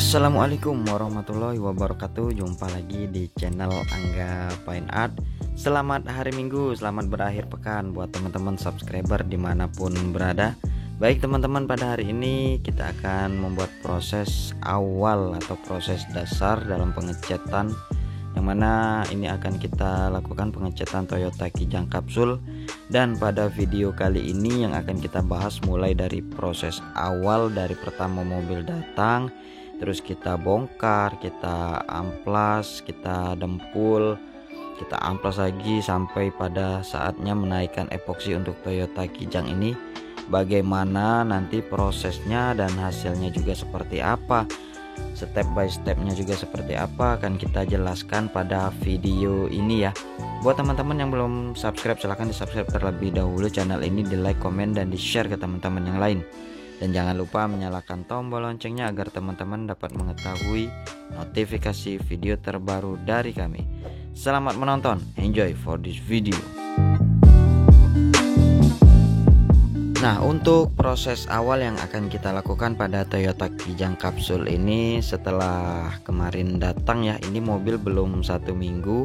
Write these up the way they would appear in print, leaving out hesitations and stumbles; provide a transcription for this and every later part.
Assalamualaikum warahmatullahi wabarakatuh. Jumpa lagi di channel Angga Fine Art. Selamat hari Minggu, selamat berakhir pekan buat teman-teman subscriber dimanapun berada. Baik teman-teman, pada hari ini kita akan membuat proses awal atau proses dasar dalam pengecatan, yang mana ini akan kita lakukan pengecatan Toyota Kijang kapsul. Dan pada video kali ini yang akan kita bahas mulai dari proses awal, dari pertama mobil datang, terus kita bongkar, kita amplas, kita dempul, kita amplas lagi sampai pada saatnya menaikkan epoksi untuk Toyota Kijang ini. Bagaimana nanti prosesnya dan hasilnya juga seperti apa, step by stepnya juga seperti apa, akan kita jelaskan pada video ini ya. Buat teman-teman yang belum subscribe, silahkan di subscribe terlebih dahulu channel ini, di like, komen, dan di share ke teman-teman yang lain. Dan jangan lupa menyalakan tombol loncengnya agar teman-teman dapat mengetahui notifikasi video terbaru dari kami. Selamat menonton, enjoy for this video. Nah, untuk proses awal yang akan kita lakukan pada Toyota Kijang kapsul ini, setelah kemarin datang ya, ini mobil belum 1 minggu.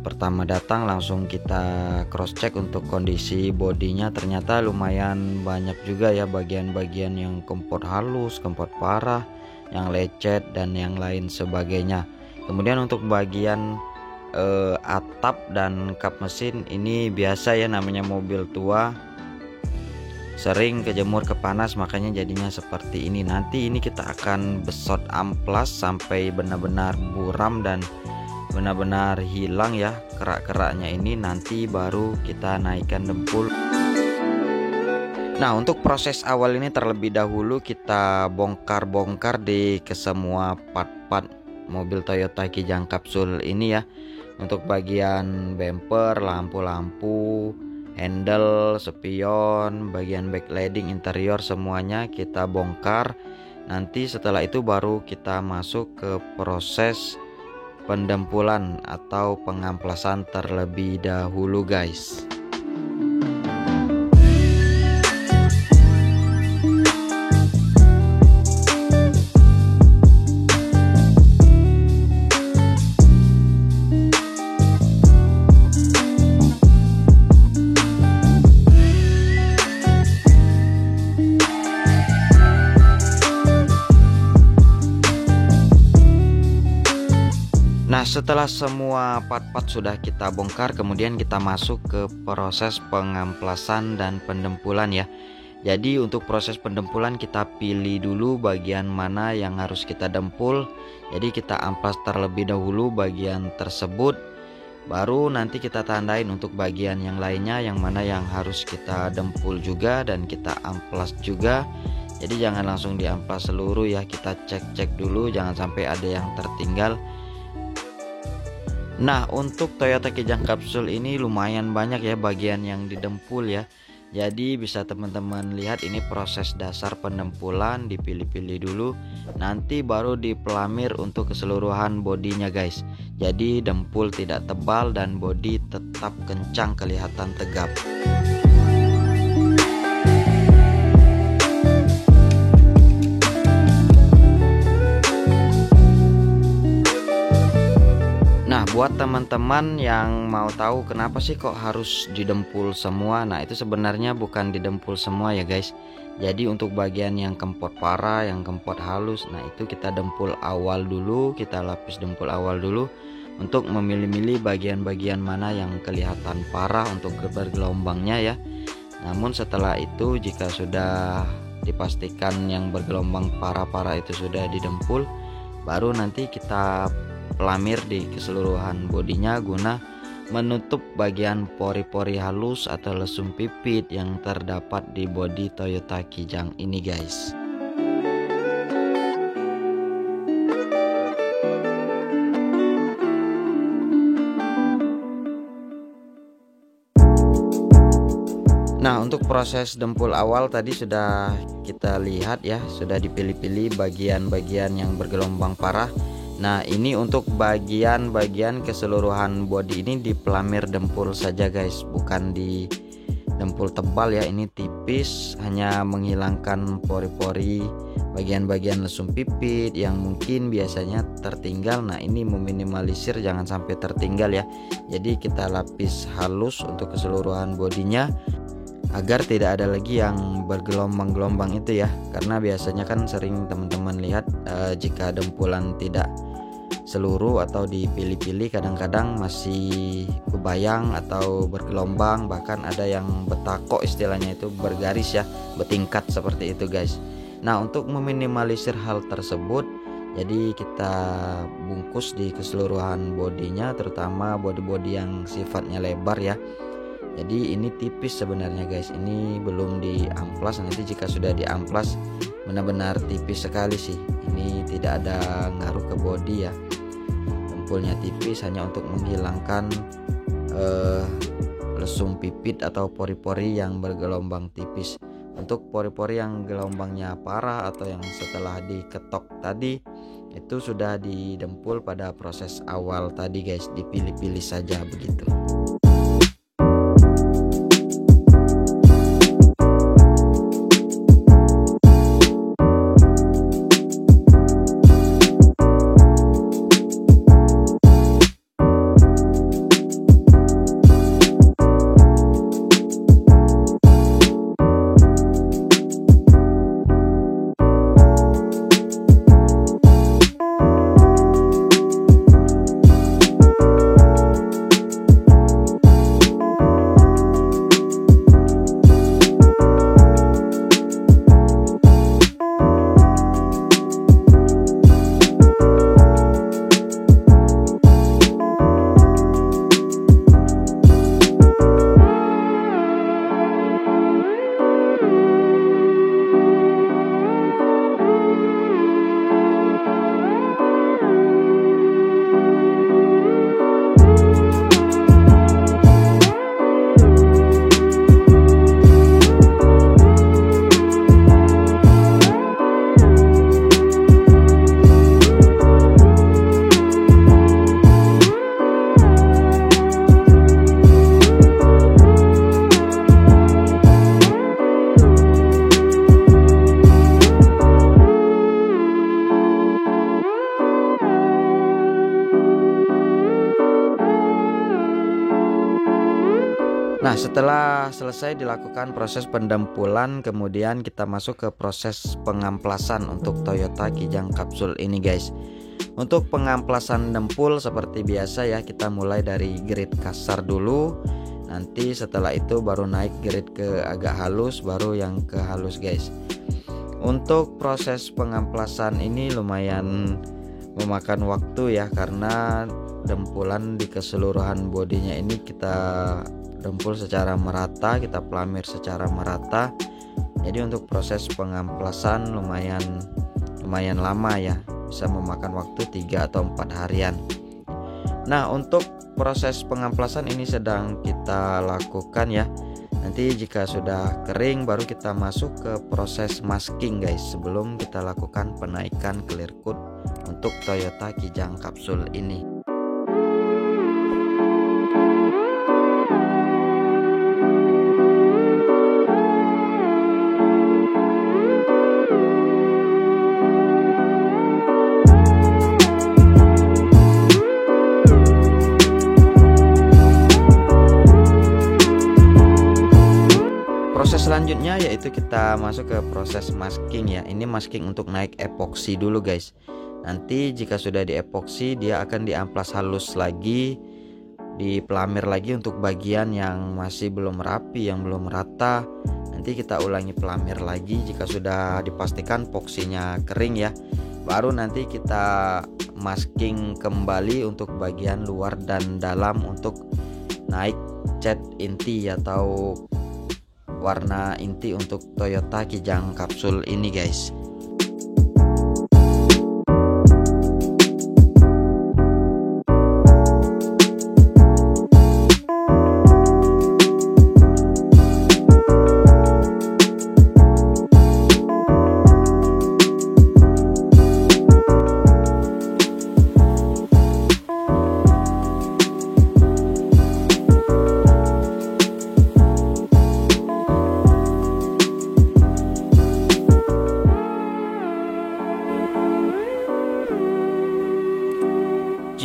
Pertama datang langsung kita cross check untuk kondisi bodinya, ternyata lumayan banyak juga ya bagian-bagian yang kempot halus, kempot parah, yang lecet dan yang lain sebagainya. Kemudian untuk bagian atap dan kap mesin ini biasa ya, namanya mobil tua, sering kejemur ke panas, makanya jadinya seperti ini. Nanti ini kita akan besot amplas sampai benar-benar buram dan benar-benar hilang ya kerak-keraknya ini, nanti baru kita naikkan dempul. Nah, untuk proses awal ini terlebih dahulu kita bongkar-bongkar di kesemua part-part mobil Toyota Kijang kapsul ini ya. Untuk bagian bumper, lampu-lampu, handle, spion, bagian backlighting, interior, semuanya kita bongkar. Nanti setelah itu baru kita masuk ke proses pendempulan atau pengamplasan terlebih dahulu guys. Nah, setelah semua part-part sudah kita bongkar, kemudian kita masuk ke proses pengamplasan dan pendempulan ya. Jadi untuk proses pendempulan kita pilih dulu bagian mana yang harus kita dempul. Jadi kita amplas terlebih dahulu bagian tersebut, baru nanti kita tandain untuk bagian yang lainnya yang mana yang harus kita dempul juga dan kita amplas juga. Jadi jangan langsung diamplas seluruh ya, kita cek-cek dulu jangan sampai ada yang tertinggal. Nah, untuk Toyota Kijang kapsul ini lumayan banyak ya bagian yang didempul ya. Jadi bisa teman-teman lihat ini proses dasar pendempulan, dipilih-pilih dulu, nanti baru dipelamir untuk keseluruhan bodinya guys. Jadi dempul tidak tebal dan bodi tetap kencang, kelihatan tegap. Buat teman-teman yang mau tahu kenapa sih kok harus didempul semua, nah itu sebenarnya bukan didempul semua ya guys. Jadi untuk bagian yang kempot parah, yang kempot halus, nah itu kita dempul awal dulu, kita lapis dempul awal dulu untuk memilih-milih bagian-bagian mana yang kelihatan parah untuk bergelombangnya ya. Namun setelah itu jika sudah dipastikan yang bergelombang parah-parah itu sudah didempul, baru nanti kita pelamir di keseluruhan bodinya guna menutup bagian pori-pori halus atau lesung pipit yang terdapat di bodi Toyota Kijang ini guys. Nah, untuk proses dempul awal tadi sudah kita lihat ya, sudah dipilih-pilih bagian-bagian yang bergelombang parah. Nah, ini untuk bagian-bagian keseluruhan bodi ini dipelamir dempul saja guys, bukan dempul tebal ya, ini tipis, hanya menghilangkan pori-pori bagian-bagian lesung pipit yang mungkin biasanya tertinggal. Nah ini meminimalisir jangan sampai tertinggal ya. Jadi kita lapis halus untuk keseluruhan bodinya agar tidak ada lagi yang bergelombang-gelombang itu ya, karena biasanya kan sering teman-teman lihat jika dempulan tidak seluruh atau dipilih-pilih kadang-kadang masih bebayang atau bergelombang, bahkan ada yang betakok istilahnya, itu bergaris ya, bertingkat seperti itu guys. Nah untuk meminimalisir hal tersebut, jadi kita bungkus di keseluruhan bodinya, terutama bodi-bodi yang sifatnya lebar ya. Jadi ini tipis sebenarnya guys, ini belum diamplas. Nanti jika sudah diamplas benar-benar tipis sekali sih, ini tidak ada ngaruh ke bodi ya. Dempulnya tipis hanya untuk menghilangkan lesung pipit atau pori-pori yang bergelombang tipis. Untuk pori-pori yang gelombangnya parah atau yang setelah diketok tadi, itu sudah didempul pada proses awal tadi guys, dipilih-pilih saja begitu. Nah setelah selesai dilakukan proses pendempulan, kemudian kita masuk ke proses pengamplasan untuk Toyota Kijang Kapsul ini guys. Untuk pengamplasan dempul seperti biasa ya, kita mulai dari grid kasar dulu, nanti setelah itu baru naik grid ke agak halus, baru yang ke halus guys. Untuk proses pengamplasan ini lumayan memakan waktu ya, karena dempulan di keseluruhan bodinya ini kita dempul secara merata, kita pelamir secara merata. Jadi untuk proses pengamplasan lumayan lama ya, bisa memakan waktu 3 atau 4 harian. Nah untuk proses pengamplasan ini sedang kita lakukan ya. Nanti jika sudah kering baru kita masuk ke proses masking guys, sebelum kita lakukan penaikan clear coat untuk Toyota Kijang Kapsul ini. Proses selanjutnya yaitu kita masuk ke proses masking ya. Ini masking untuk naik epoksi dulu guys. Nanti jika sudah di epoksi, dia akan diamplas halus lagi, dipelamir lagi untuk bagian yang masih belum rapi, yang belum rata. Nanti kita ulangi pelamir lagi jika sudah dipastikan epoksinya kering ya. Baru nanti kita masking kembali untuk bagian luar dan dalam untuk naik cat inti atau warna inti untuk Toyota Kijang Kapsul ini guys.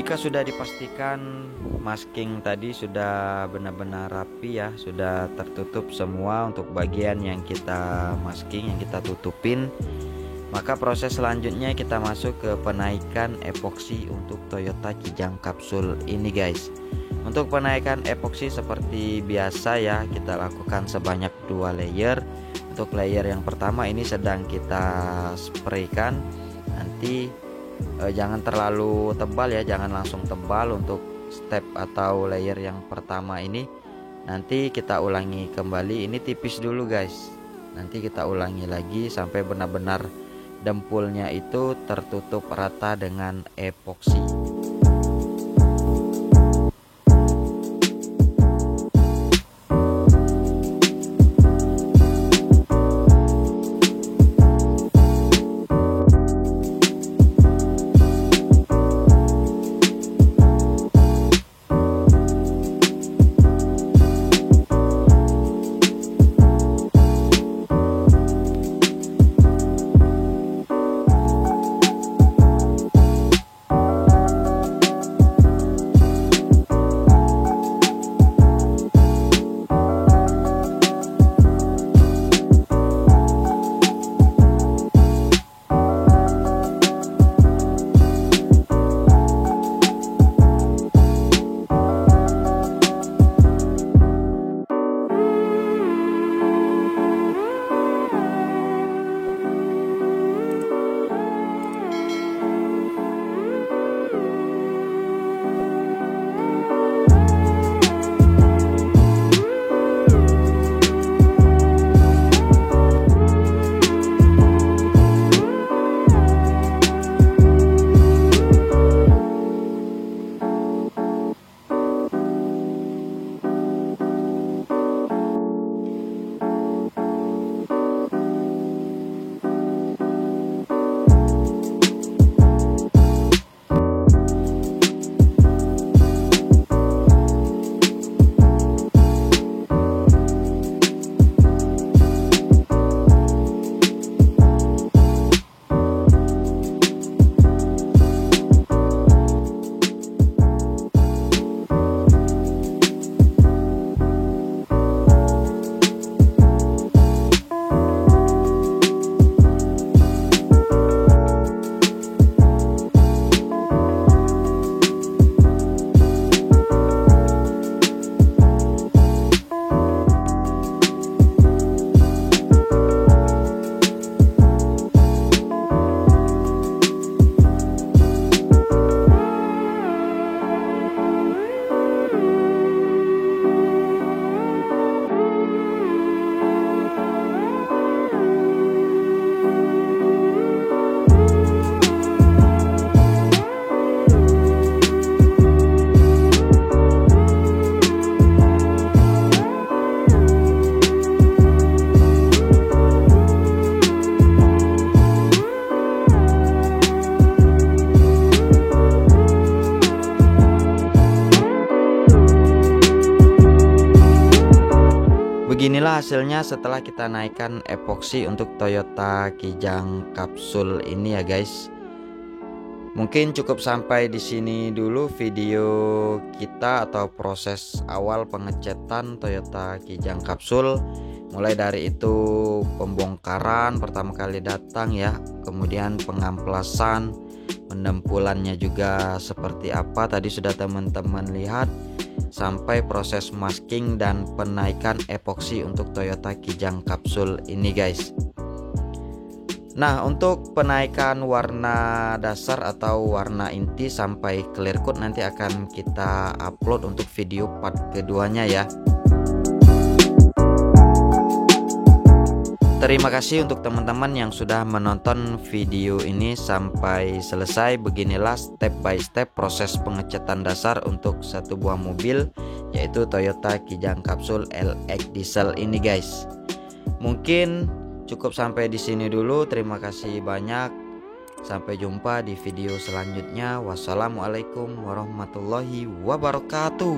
Jika sudah dipastikan masking tadi sudah benar-benar rapi ya, sudah tertutup semua untuk bagian yang kita masking, yang kita tutupin, maka proses selanjutnya kita masuk ke penaikan epoksi untuk Toyota Kijang Kapsul ini guys. Untuk penaikan epoksi seperti biasa ya, kita lakukan sebanyak 2 layer. Untuk layer yang pertama ini sedang kita spraykan. Nanti jangan terlalu tebal ya, jangan langsung tebal untuk step atau layer yang pertama ini. Nanti kita ulangi kembali, ini tipis dulu guys. Nanti kita ulangi lagi sampai benar-benar dempulnya itu tertutup rata dengan epoksi. Beginilah hasilnya setelah kita naikkan epoksi untuk Toyota Kijang Kapsul ini ya guys. Mungkin cukup sampai di sini dulu video kita atau proses awal pengecetan Toyota Kijang Kapsul. Mulai dari itu pembongkaran pertama kali datang ya, kemudian pengamplasan, pendempulannya juga seperti apa tadi sudah teman-teman lihat, sampai proses masking dan penaikan epoksi untuk Toyota Kijang Kapsul ini guys. Nah, untuk penaikan warna dasar atau warna inti sampai clear coat nanti akan kita upload untuk video part keduanya ya. Terima kasih untuk teman-teman yang sudah menonton video ini sampai selesai. Beginilah step by step proses pengecatan dasar untuk satu buah mobil, yaitu Toyota Kijang Kapsul LX Diesel ini guys. Mungkin cukup sampai di sini dulu. Terima kasih banyak. Sampai jumpa di video selanjutnya. Wassalamualaikum warahmatullahi wabarakatuh.